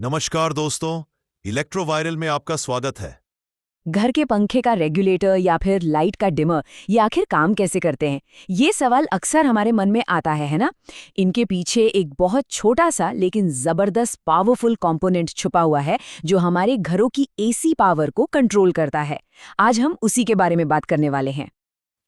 नमस्कार दोस्तों, इलेक्ट्रोवायरल में आपका स्वागत है। घर के पंखे का रेगुलेटर या फिर लाइट का डिमर ये आखिर काम कैसे करते हैं? ये सवाल अक्सर हमारे मन में आता है ना? इनके पीछे एक बहुत छोटा सा लेकिन जबरदस्त पावरफुल कंपोनेंट छुपा हुआ है जो हमारे घरों की एसी पावर को कंट्रोल करता है। आज हम उसी के बारे में बात करने वाले हैं।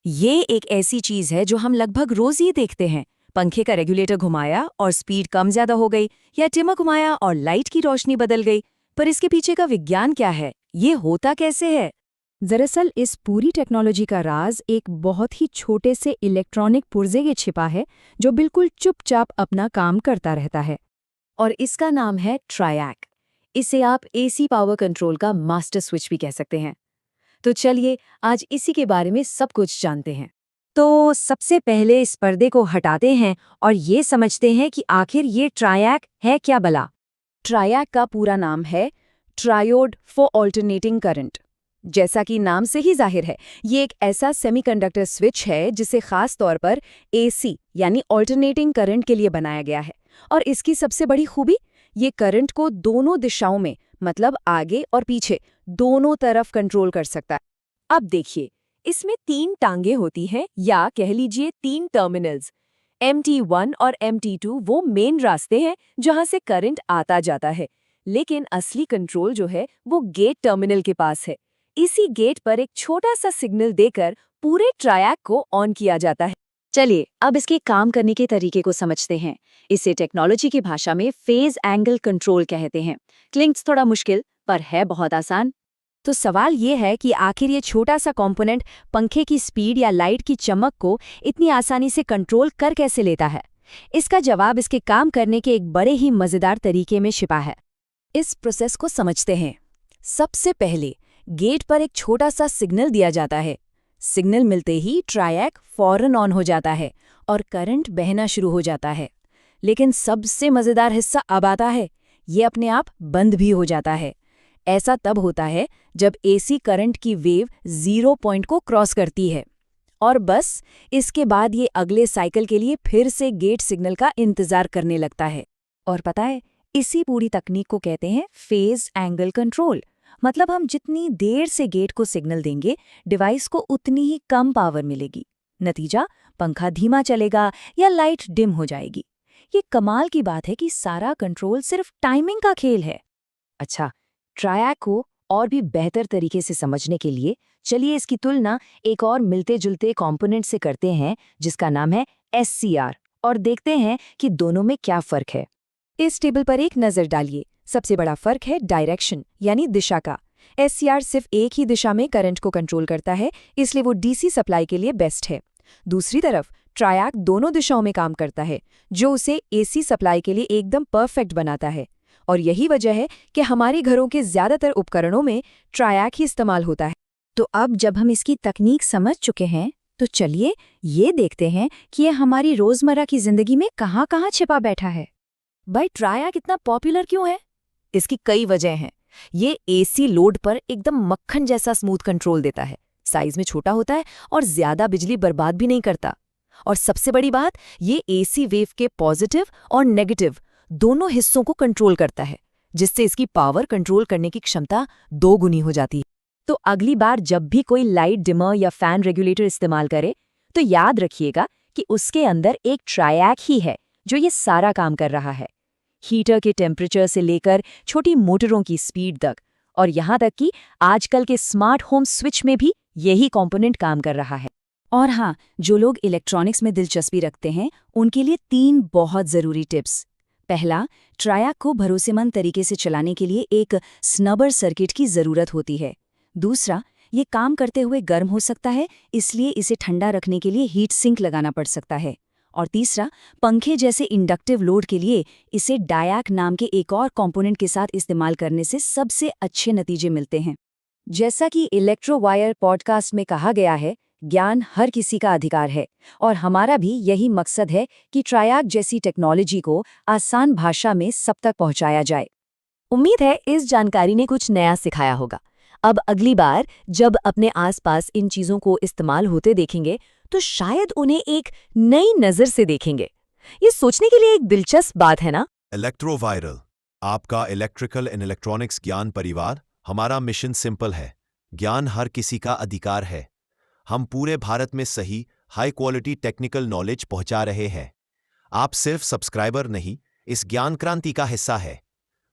ये एक ऐसी चीज है जो हम लगभग रोज ही देखते हैं। पंखे का रेगुलेटर घुमाया और स्पीड कम ज्यादा हो गई, या डिमर घुमाया और लाइट की रोशनी बदल गई। पर इसके पीछे का विज्ञान क्या है? ये होता कैसे है? दरअसल इस पूरी टेक्नोलॉजी का राज एक बहुत ही छोटे से इलेक्ट्रॉनिक पुर्जे के छिपा है जो बिल्कुल चुपचाप अपना काम करता रहता है। और इसका नाम है ट्रायैक। इसे आप एसी पावर कंट्रोल का मास्टर स्विच भी कह सकते हैं। तो चलिए आज इसी के बारे में सब कुछ जानते हैं। तो सबसे पहले इस पर्दे को हटाते हैं और ये समझते हैं कि आखिर ये ट्रायैक है क्या भला। ट्रायैक का पूरा नाम है ट्रायोड फॉर ऑल्टरनेटिंग करंट। जैसा कि नाम से ही जाहिर है, ये एक ऐसा सेमीकंडक्टर स्विच है जिसे खास तौर पर एसी यानी ऑल्टरनेटिंग करंट के लिए बनाया गया है। और इसकी सबसे बड़ी खूबी, ये करंट को दोनों दिशाओं में, मतलब आगे और पीछे, दोनों तरफ कंट्रोल कर सकता है। अब देखिए, इसमें 3 टांगे होती हैं, या कह लीजिए 3 टर्मिनल्स। MT1 और MT2 वो मेन रास्ते हैं जहां से करंट आता जाता है। लेकिन असली कंट्रोल जो है वो गेट टर्मिनल के पास है। इसी गेट पर एक छोटा सा सिग्नल देकर पूरे ट्रायैक को ऑन किया जाता है। चलिए अब इसके काम करने के तरीके को समझते हैं। इसे टेक्नोलॉजी की भाषा में फेज एंगल कंट्रोल कहते हैं। क्लिंग्स थोड़ा मुश्किल पर है बहुत आसान। तो सवाल ये है कि आखिर ये छोटा सा कंपोनेंट पंखे की स्पीड या लाइट की चमक को इतनी आसानी से कंट्रोल कर कैसे लेता है? इसका जवाब इसके काम करने के एक बड़े ही मजेदार तरीके में छिपा है। इस प्रोसेस को समझते हैं। सबसे पहले गेट पर एक छोटा सा सिग्नल दिया जाता है। सिग्नल मिलते ही ट्रायैक फौरन ऑन हो जाता है और करंट बहना शुरू हो जाता है। लेकिन सबसे मजेदार हिस्सा अब आता है, ये अपने आप बंद भी हो जाता है। ऐसा तब होता है जब एसी करंट की वेव 0 पॉइंट को क्रॉस करती है। और बस इसके बाद ये अगले साइकिल के लिए फिर से गेट सिग्नल का इंतजार करने लगता है। और पता है, इसी पूरी तकनीक को कहते हैं फेज एंगल कंट्रोल। मतलब हम जितनी देर से गेट को सिग्नल देंगे, डिवाइस को उतनी ही कम पावर मिलेगी। नतीजा, पंखा धीमा चलेगा या लाइट डिम हो जाएगी। ये कमाल की बात है कि सारा कंट्रोल सिर्फ टाइमिंग का खेल है। अच्छा, ट्रायैक को और भी बेहतर तरीके से समझने के लिए चलिए इसकी तुलना एक और मिलते जुलते कंपोनेंट से करते हैं जिसका नाम है SCR, और देखते हैं कि दोनों में क्या फर्क है। इस टेबल पर एक नजर डालिए। सबसे बड़ा फर्क है डायरेक्शन यानी दिशा का। SCR सिर्फ एक ही दिशा में करंट को कंट्रोल करता है, इसलिए वो DC सप्लाई के लिए बेस्ट है। दूसरी तरफ ट्रायैक दोनों दिशाओं में काम करता है, जो उसे AC सप्लाई के लिए एकदम परफेक्ट बनाता है। और यही वजह है कि हमारे घरों के ज्यादातर उपकरणों में ट्रायैक ही इस्तेमाल होता है। तो अब जब हम इसकी तकनीक समझ चुके हैं, तो चलिए ये देखते हैं कि ये हमारी रोजमर्रा की जिंदगी में कहाँ-कहाँ छिपा बैठा है। भाई, ट्रायैक इतना पॉपुलर क्यों है? इसकी कई वजह हैं। ये एसी लोड पर एकदम मक्खन जैसा स्मूथ कंट्रोल देता है, साइज में छोटा होता है और ज्यादा बिजली बर्बाद भी नहीं करता। और सबसे बड़ी बात, ये एसी वेव के पॉजिटिव और नेगेटिव दोनों हिस्सों को कंट्रोल करता है, जिससे इसकी पावर कंट्रोल करने की क्षमता 2 गुनी हो जाती है। तो अगली बार जब भी कोई लाइट डिमर या फैन रेगुलेटर इस्तेमाल करे, तो याद रखिएगा कि उसके अंदर एक ट्रायैक ही है जो ये सारा काम कर रहा है। हीटर के टेम्परेचर से लेकर छोटी मोटरों की स्पीड तक, और यहाँ तक कि आजकल के स्मार्ट होम स्विच में भी यही कंपोनेंट काम कर रहा है। और हाँ, जो लोग इलेक्ट्रॉनिक्स में दिलचस्पी रखते हैं, उनके लिए 3 बहुत ज़रूरी टिप्स। पहला, ट्रायैक को भरोसेमंद तरीके से चलाने के लिए एक स्नबर सर्किट की ज़रूरत होती है। दूसरा, ये काम करते हुए गर्म हो सकता है, इसलिए इसे ठंडा रखने के लिए हीट सिंक लगाना पड़ सकता है। और तीसरा, पंखे जैसे इंडक्टिव लोड के लिए इसे डायैक नाम के एक और कंपोनेंट के साथ इस्तेमाल करने से सबसे अच्छे नतीजे मिलते हैं। जैसा कि इलेक्ट्रोवायर पॉडकास्ट में कहा गया है, ज्ञान हर किसी का अधिकार है, और हमारा भी यही मकसद है कि ट्रायैक जैसी टेक्नोलॉजी को आसान भाषा में सब तक पहुंचाया जाए। उम्मीद है इस जानकारी ने कुछ नया सिखाया होगा। अब अगली बार जब अपने आसपास इन चीजों को इस्तेमाल होते देखेंगे, तो शायद उन्हें एक नई नजर से देखेंगे। ये सोचने के लिए एक दिलचस्प बात है ना? इलेक्ट्रोवायरल आपका इलेक्ट्रिकल एंड इलेक्ट्रॉनिक्स ज्ञान परिवार। हमारा मिशन सिंपल है, ज्ञान हर किसी का अधिकार है। हम पूरे भारत में सही हाई क्वालिटी टेक्निकल नॉलेज पहुंचा रहे हैं। आप सिर्फ सब्सक्राइबर नहीं, इस ज्ञान क्रांति का हिस्सा है।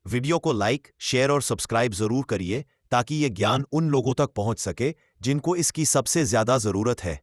वीडियो को लाइक, शेयर और सब्सक्राइब जरूर करिए ताकि ये ज्ञान उन लोगों तक पहुंच सके जिनको इसकी सबसे ज्यादा जरूरत है।